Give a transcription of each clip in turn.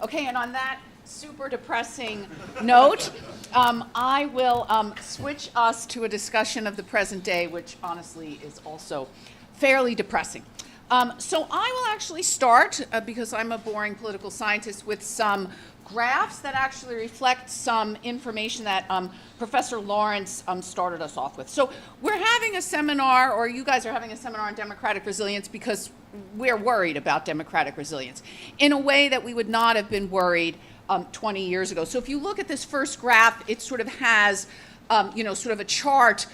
Okay, and on that super depressing note, I will switch us to a discussion of the present day, which honestly is also fairly depressing. So I will actually start, because I'm a boring political scientist, with some graphs that actually reflect some information that Professor Lawrence started us off with. So we're having a seminar, or you guys are having a seminar on democratic resilience because we're worried about democratic resilience in a way that we would not have been worried 20 years ago. So if you look at this first graph, it sort of has, sort of a chart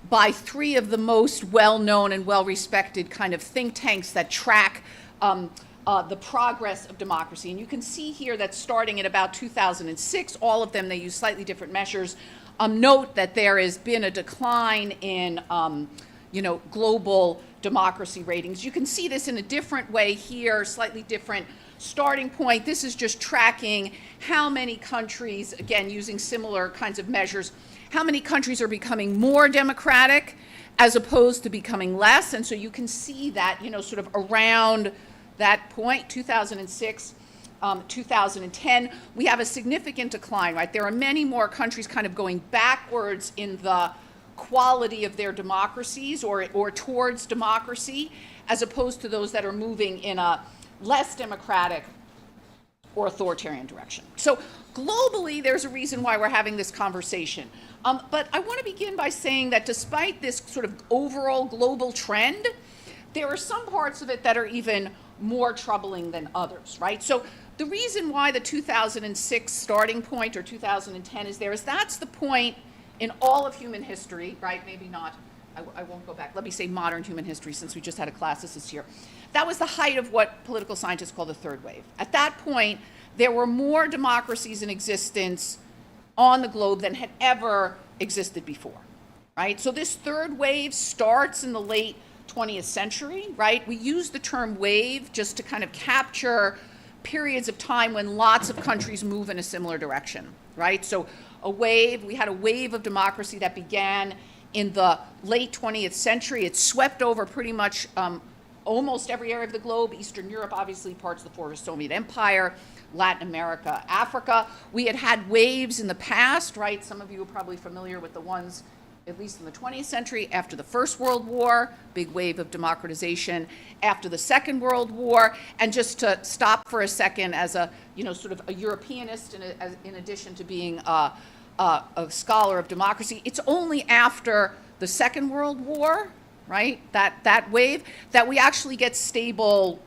by three of the most well-known and well-respected kind of think tanks that track the progress of democracy. And you can see here that starting at about 2006, all of them, they use slightly different measures. Note that there has been a decline in, global democracy ratings. You can see this in a different way here, slightly different starting point. This is just tracking how many countries, again, using similar kinds of measures, how many countries are becoming more democratic as opposed to becoming less. And so you can see that, sort of around that point, 2006, 2010, we have a significant decline, right? There are many more countries kind of going backwards in the quality of their democracies or towards democracy, as opposed to those that are moving in a less democratic or authoritarian direction. So globally, there's a reason why we're having this conversation. But I want to begin by saying that despite this sort of overall global trend, there are some parts of it that are even more troubling than others, right? So the reason why the 2006 starting point or 2010 is there is that's the point in all of human history, right? Maybe not, I won't go back. Let me say modern human history since we just had a classicist here. That was the height of what political scientists call the third wave. At that point, there were more democracies in existence on the globe than had ever existed before, right? So this third wave starts in the late 20th century, right? We use the term wave just to kind of capture periods of time when lots of countries move in a similar direction, right? So we had a wave of democracy that began in the late 20th century. It swept over pretty much almost every area of the globe, Eastern Europe, obviously parts of the former Soviet Empire, Latin America, Africa. We had waves in the past, right? Some of you are probably familiar with the ones, at least in the 20th century, after the First World War, big wave of democratization, after the Second World War. And just to stop for a second, as a, sort of a Europeanist, in addition to being a scholar of democracy, it's only after the Second World War, right, that wave, that we actually get stable,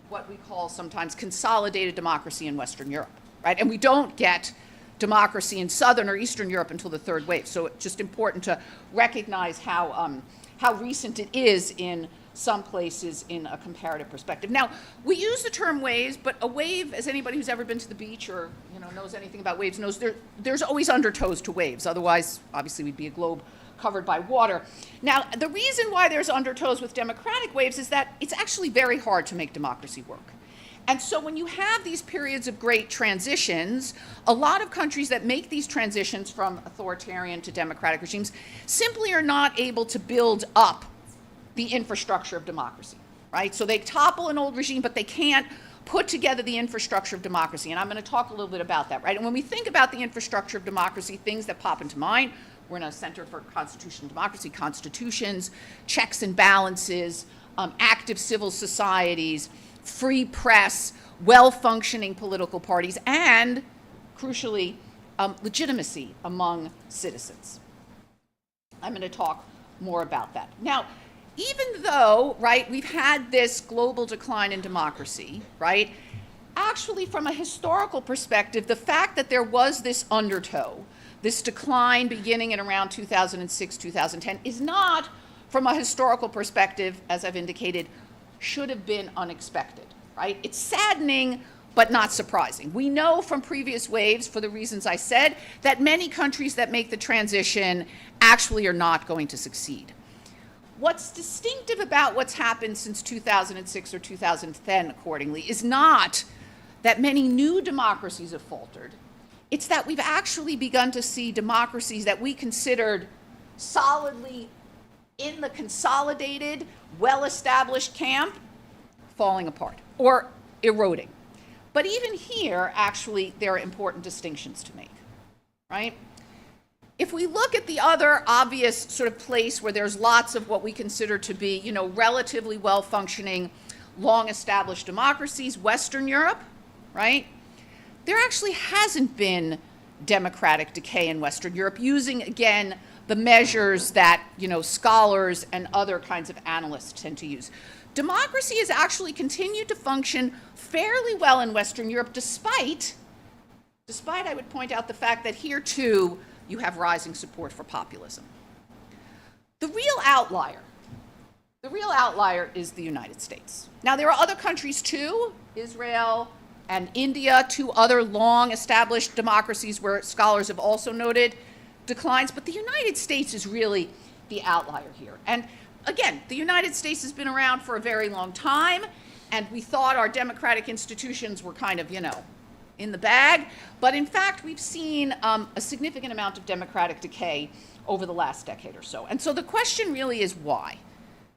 what we call sometimes consolidated democracy in Western Europe, right? And we don't get democracy in Southern or Eastern Europe until the third wave. So it's just important to recognize how recent it is in some places in a comparative perspective. Now, we use the term waves, but a wave, as anybody who's ever been to the beach or knows anything about waves knows, there's always undertows to waves. Otherwise, obviously, we'd be a globe covered by water. Now, the reason why there's undertows with democratic waves is that it's actually very hard to make democracy work. And so when you have these periods of great transitions, a lot of countries that make these transitions from authoritarian to democratic regimes simply are not able to build up the infrastructure of democracy, right? So they topple an old regime, but they can't put together the infrastructure of democracy. And I'm going to talk a little bit about that, right? And when we think about the infrastructure of democracy, things that pop into mind, we're in a Center for Constitutional Democracy, constitutions, checks and balances, active civil societies, free press, well-functioning political parties, and, crucially, legitimacy among citizens. I'm going to talk more about that. Now, even though, right, we've had this global decline in democracy, right, actually from a historical perspective, the fact that there was this undertow, this decline beginning in around 2006, 2010, is not, from a historical perspective, as I've indicated, should have been unexpected, right? It's saddening, but not surprising. We know from previous waves, for the reasons I said, that many countries that make the transition actually are not going to succeed. What's distinctive about what's happened since 2006 or 2010, accordingly, is not that many new democracies have faltered. It's that we've actually begun to see democracies that we considered solidly in the consolidated, well-established camp falling apart or eroding. But even here, actually, there are important distinctions to make, right? If we look at the other obvious sort of place where there's lots of what we consider to be, relatively well-functioning, long-established democracies, Western Europe, right? There actually hasn't been democratic decay in Western Europe, using, again, the measures that, scholars and other kinds of analysts tend to use. Democracy has actually continued to function fairly well in Western Europe, despite, I would point out, the fact that here, too, you have rising support for populism. The real outlier is the United States. Now, there are other countries, too, Israel and India, two other long-established democracies where scholars have also noted declines, but the United States is really the outlier here. And again, the United States has been around for a very long time, and we thought our democratic institutions were kind of, in the bag, but in fact, we've seen a significant amount of democratic decay over the last decade or so. And so the question really is why?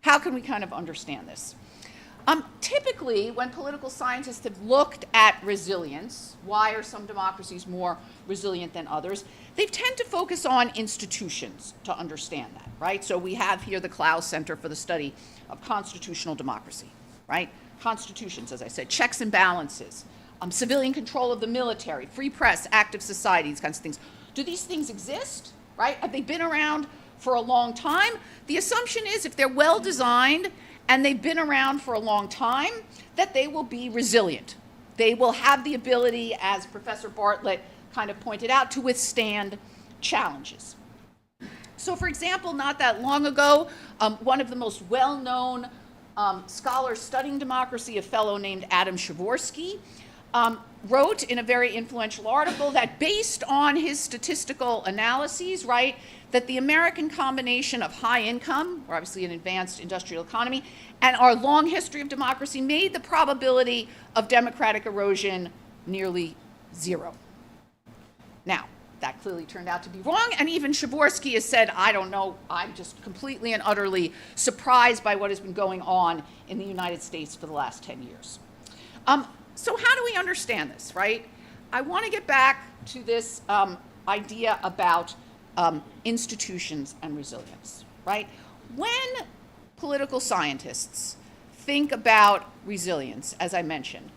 How can we kind of understand this? Typically, when political scientists have looked at resilience, why are some democracies more resilient than others, they tend to focus on institutions to understand that, right? So we have here the Clough Center for the Study of Constitutional Democracy, right? Constitutions, as I said, checks and balances, civilian control of the military, free press, active society, these kinds of things. Do these things exist, right? Have they been around for a long time? The assumption is if they're well designed and they've been around for a long time, that they will be resilient. They will have the ability, as Professor Bartlett kind of pointed out, to withstand challenges. So for example, not that long ago, one of the most well-known scholars studying democracy, a fellow named Adam Przeworski, wrote in a very influential article that based on his statistical analyses, right, that the American combination of high income, or obviously an advanced industrial economy, and our long history of democracy made the probability of democratic erosion nearly zero. Now, that clearly turned out to be wrong, and even Przeworski has said, I don't know, I'm just completely and utterly surprised by what has been going on in the United States for the last 10 years. So how do we understand this, right? I want to get back to this idea about institutions and resilience, right? When political scientists think about resilience, as I mentioned,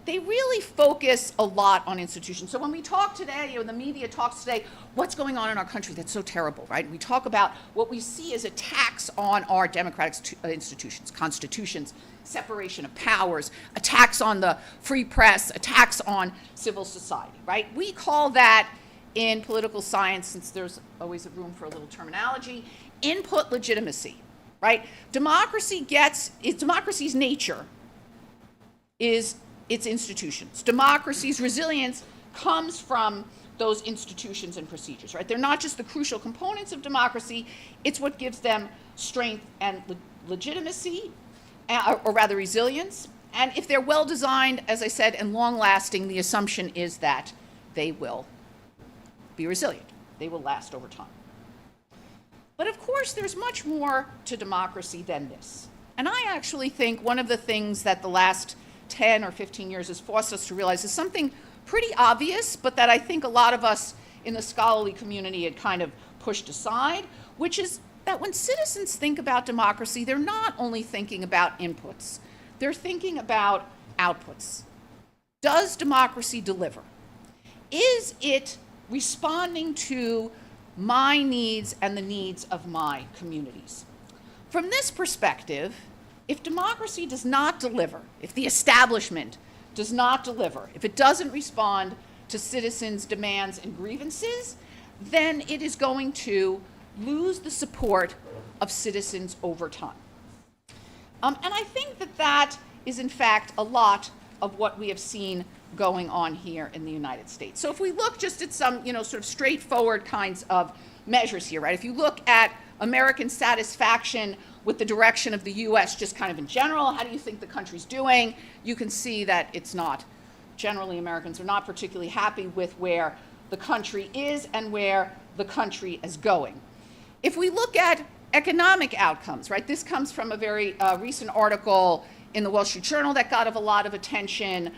they really focus a lot on institutions. So when we talk today, or the media talks today, what's going on in our country that's so terrible, right? We talk about what we see as attacks on our democratic institutions, constitutions, separation of powers, attacks on the free press, attacks on civil society, right? We call that in political science, since there's always a room for a little terminology, input legitimacy, right? Democracy's nature is its institutions. Democracy's resilience comes from those institutions and procedures, right? They're not just the crucial components of democracy, it's what gives them strength and legitimacy, or rather resilience. And if they're well designed, as I said, and long lasting, the assumption is that they will be resilient. They will last over time. But of course, there's much more to democracy than this. And I actually think one of the things that the last 10 or 15 years has forced us to realize is something pretty obvious, but that I think a lot of us in the scholarly community had kind of pushed aside, which is that when citizens think about democracy, they're not only thinking about inputs, they're thinking about outputs. Does democracy deliver? Is it responding to my needs and the needs of my communities? From this perspective, if democracy does not deliver, if the establishment does not deliver, if it doesn't respond to citizens' demands and grievances, then it is going to lose the support of citizens over time. And I think that that is, in fact, a lot of what we have seen going on here in the United States. So if we look just at some, sort of straightforward kinds of measures here, right? If you look at American satisfaction with the direction of the U.S. just kind of in general, how do you think the country's doing? You can see that it's not. Generally, Americans are not particularly happy with where the country is and where the country is going. If we look at economic outcomes, right? This comes from a very recent article in the Wall Street Journal that got a lot of attention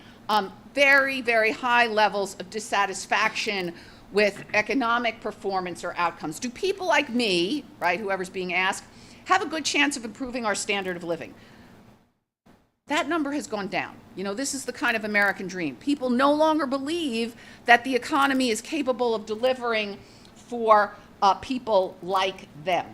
very, very high levels of dissatisfaction with economic performance or outcomes. Do people like me, right, whoever's being asked, have a good chance of improving our standard of living? That number has gone down. You know, this is the kind of American dream. People no longer believe that the economy is capable of delivering for people like them.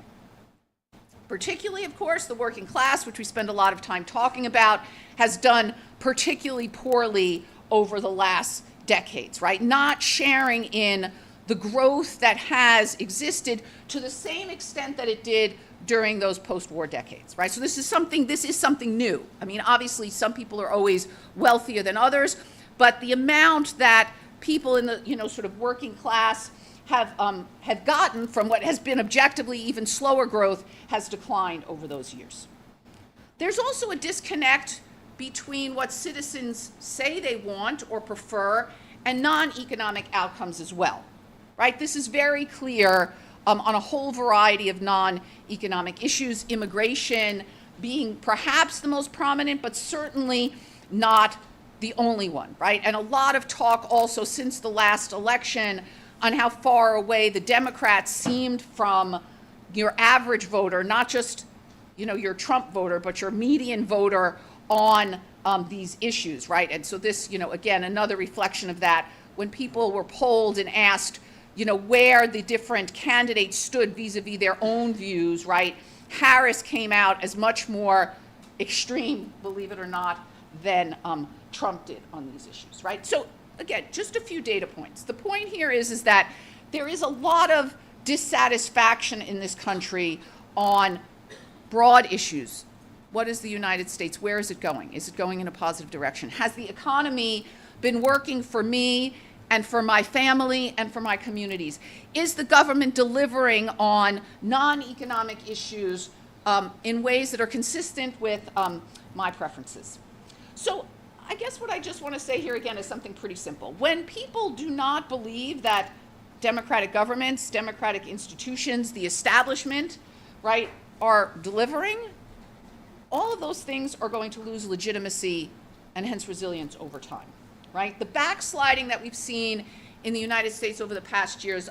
Particularly, of course, the working class, which we spend a lot of time talking about, has done particularly poorly over the last decades, right? Not sharing in the growth that has existed to the same extent that it did during those post-war decades, right? So this is something new. I mean, obviously, some people are always wealthier than others, but the amount that people in the, you know, sort of working class have gotten from what has been objectively even slower growth has declined over those years. There's also a disconnect between what citizens say they want or prefer and non-economic outcomes as well, right? This is very clear on a whole variety of non-economic issues, immigration being perhaps the most prominent, but certainly not the only one, right? And a lot of talk also since the last election on how far away the Democrats seemed from your average voter, not just, you know, your Trump voter, but your median voter on these issues, right? And so this, you know, again, another reflection of that, when people were polled and asked, you know, where the different candidates stood vis-a-vis their own views, right? Harris came out as much more extreme, believe it or not, than Trump did on these issues, right? So again, just a few data points. The point here is that there is a lot of dissatisfaction in this country on broad issues. What is the United States? Where is it going? Is it going in a positive direction? Has the economy been working for me and for my family and for my communities? Is the government delivering on non-economic issues in ways that are consistent with my preferences? So I guess what I just want to say here again is something pretty simple. When people do not believe that democratic governments, democratic institutions, the establishment, right, are delivering, all of those things are going to lose legitimacy and hence resilience over time, right? The backsliding that we've seen in the United States over the past years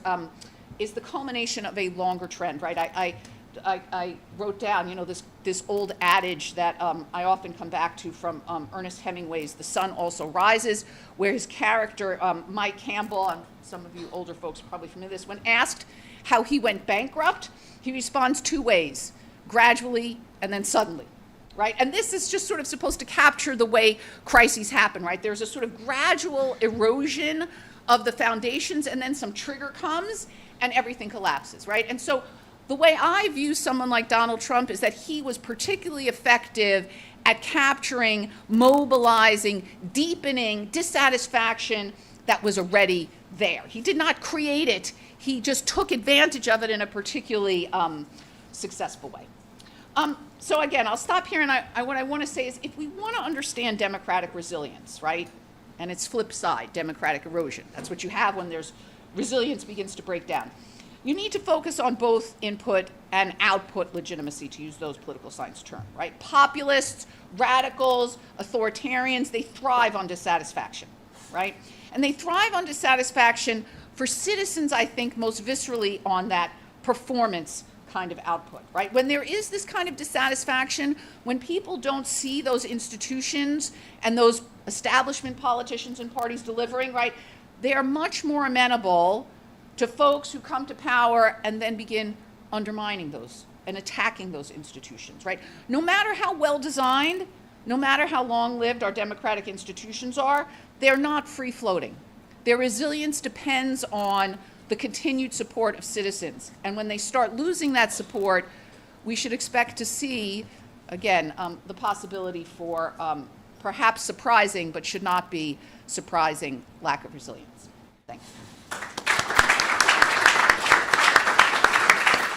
is the culmination of a longer trend, right? I wrote down, you know, this old adage that I often come back to from Ernest Hemingway's The Sun Also Rises, where his character, Mike Campbell, and some of you older folks are probably familiar with this, when asked how he went bankrupt, he responds two ways: gradually and then suddenly. Right? And this is just sort of supposed to capture the way crises happen, right? There's a sort of gradual erosion of the foundations, and then some trigger comes and everything collapses, right? And so the way I view someone like Donald Trump is that he was particularly effective at capturing, mobilizing, deepening dissatisfaction that was already there. He did not create it. He just took advantage of it in a particularly successful way. So again, I'll stop here, and what I want to say is, if we want to understand democratic resilience, right, and its flip side, democratic erosion, that's what you have when there's resilience begins to break down. You need to focus on both input and output legitimacy, to use those political science terms, right? Populists, radicals, authoritarians, they thrive on dissatisfaction, right? And they thrive on dissatisfaction for citizens, I think, most viscerally on that performance kind of output, right? When there is this kind of dissatisfaction, when people don't see those institutions and those establishment politicians and parties delivering, right, they are much more amenable to folks who come to power and then begin undermining those and attacking those institutions, right? No matter how well designed, no matter how long-lived our democratic institutions are, they're not free-floating. Their resilience depends on the continued support of citizens. And when they start losing that support, we should expect to see, again, the possibility for perhaps surprising, but should not be surprising, lack of resilience. Thank you.